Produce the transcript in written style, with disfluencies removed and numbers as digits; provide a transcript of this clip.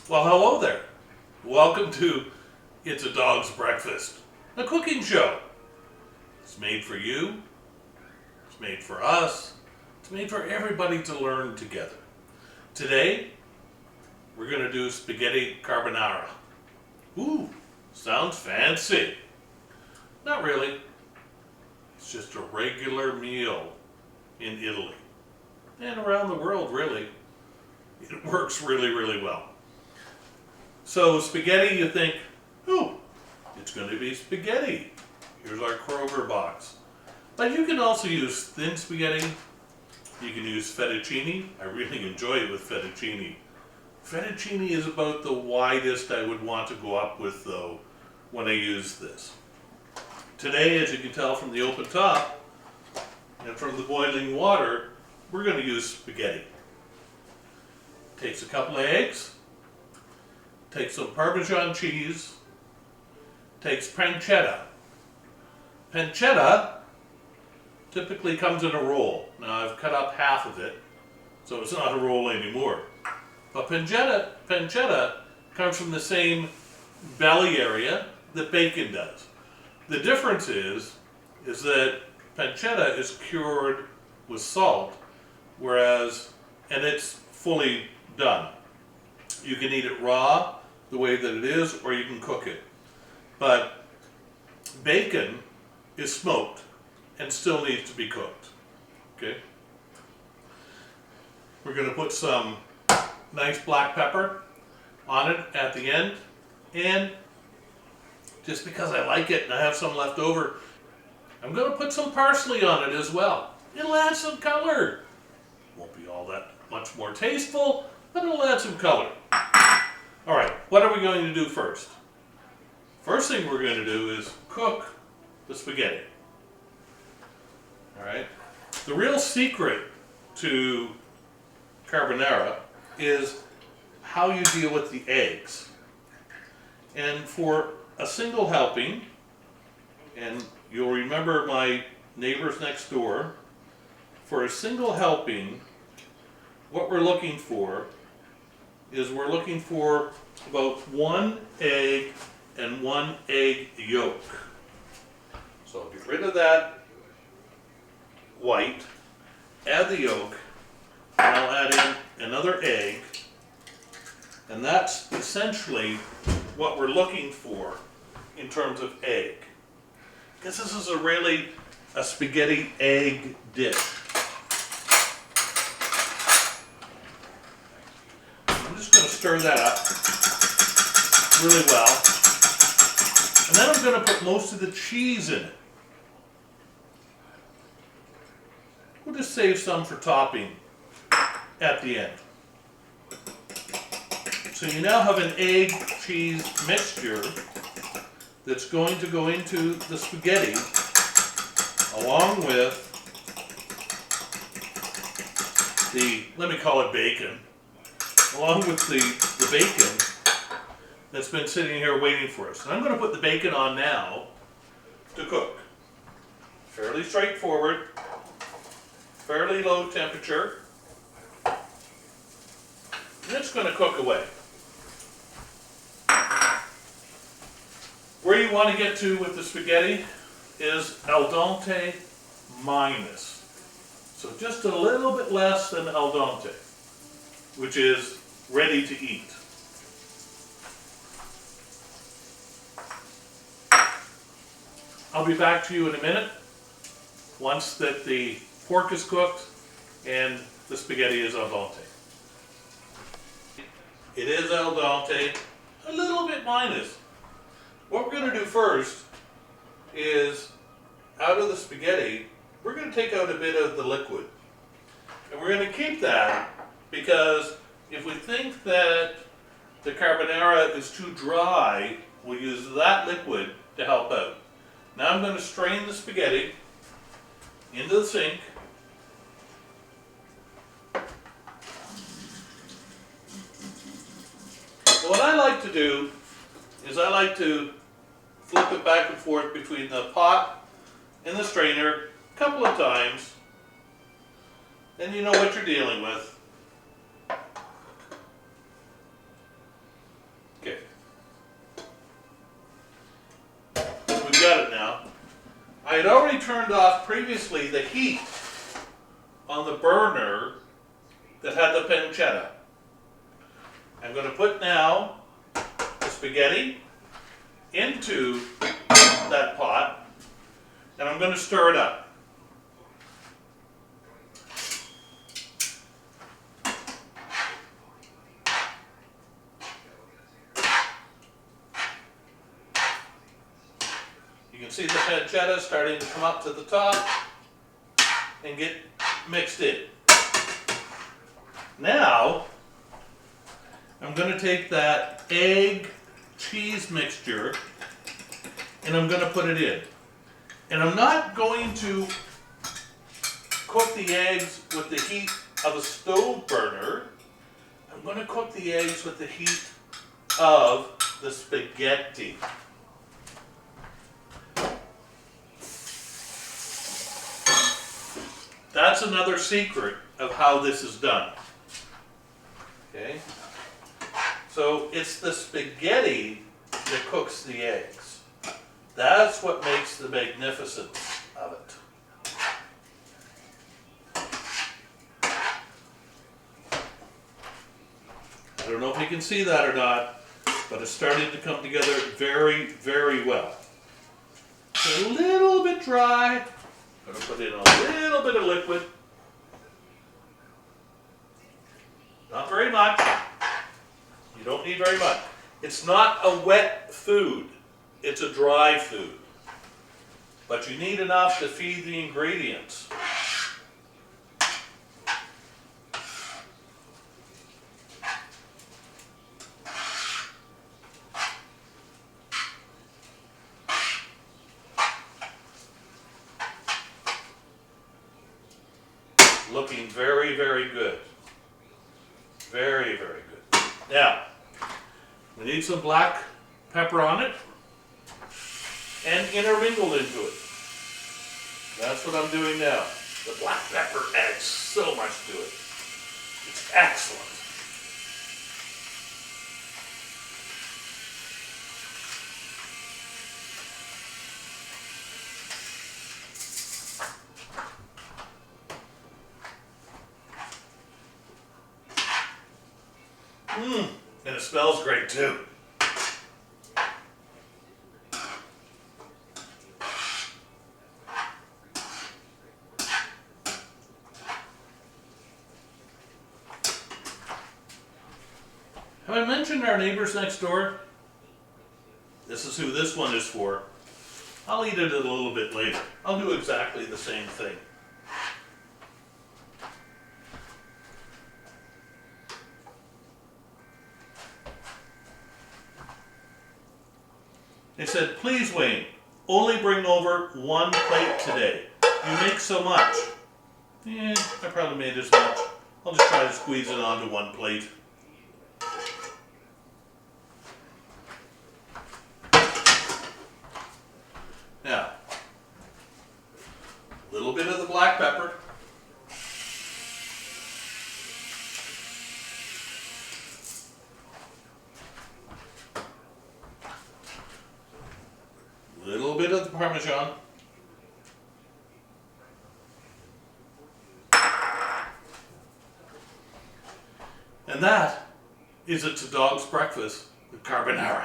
Well, hello there. Welcome to It's a Dog's Breakfast, a cooking show. It's made for you, it's made for us, it's made for everybody to learn together. Today, we're going to do spaghetti carbonara. Ooh, sounds fancy. Not really. It's just a regular meal in Italy and around the world, really. It works really, really well. So spaghetti, you think, oh, it's going to be spaghetti. Here's our Kroger box. But you can also use thin spaghetti. You can use fettuccine. I really enjoy it with fettuccine. Fettuccine is about the widest I would want to go up with, though, when I use this. Today, as you can tell from the open top and from the boiling water, we're going to use spaghetti. Takes a couple of eggs. Takes some Parmesan cheese. Takes pancetta. Pancetta typically comes in a roll. Now I've cut up half of it, so it's not a roll anymore. But pancetta comes from the same belly area that bacon does. The difference is that pancetta is cured with salt, and it's fully done. You can eat it raw, the way that it is, or you can cook it. But bacon is smoked and still needs to be cooked. Okay? We're going to put some nice black pepper on it at the end, and just because I like it and I have some left over, I'm going to put some parsley on it as well. It'll add some color. Won't be all that much more tasteful, but it'll add some color. All right, what are we going to do first? First thing we're going to do is cook the spaghetti. All right. The real secret to carbonara is how you deal with the eggs. And for a single helping, and you'll remember my neighbors next door, for a single helping, what we're looking for is about 1 egg and 1 egg yolk. So get rid of that white, add the yolk, and I'll add in another egg, and that's essentially what we're looking for in terms of egg. Because this is a spaghetti egg dish. I'm just going to stir that up really well. And then I'm going to put most of the cheese in it. We'll just save some for topping at the end. So you now have an egg cheese mixture that's going to go into the spaghetti along with let me call it bacon, along with the bacon that's been sitting here waiting for us. And I'm going to put the bacon on now to cook. Fairly straightforward, fairly low temperature. And it's going to cook away. Where you want to get to with the spaghetti is al dente minus. So just a little bit less than al dente, which is ready to eat. I'll be back to you in a minute once that the pork is cooked and the spaghetti is al dente. It is al dente, a little bit minus. What we're going to do first is, out of the spaghetti, we're going to take out a bit of the liquid. And we're going to keep that because if we think that the carbonara is too dry, we'll use that liquid to help out. Now I'm going to strain the spaghetti into the sink. So what I like to do is I like to flip it back and forth between the pot and the strainer a couple of times. Then you know what you're dealing with. I had already turned off previously the heat on the burner that had the pancetta. I'm going to put now the spaghetti into that pot, and I'm going to stir it up. You can see the pancetta starting to come up to the top and get mixed in. Now, I'm going to take that egg cheese mixture and I'm going to put it in. And I'm not going to cook the eggs with the heat of a stove burner. I'm going to cook the eggs with the heat of the spaghetti. That's another secret of how this is done. Okay? So it's the spaghetti that cooks the eggs. That's what makes the magnificence of it. I don't know if you can see that or not, but it's starting to come together very, very well. It's a little bit dry. I'm going to put in a little bit of liquid. Not very much. You don't need very much. It's not a wet food. It's a dry food. But you need enough to feed the ingredients. Looking very, very good. Very, very good. Now, we need some black pepper on it and intermingled into it. That's what I'm doing now. The black pepper adds so much to it. It's excellent. And it smells great too. Have I mentioned our neighbors next door? This is who this one is for. I'll eat it a little bit later. I'll do exactly the same thing. They said, please Wayne, only bring over one plate today. You make so much. I probably made as much. I'll just try to squeeze it onto one plate. Now, a little bit of the black pepper. Little bit of the Parmesan. And that is It's a Dog's Breakfast with Carbonara.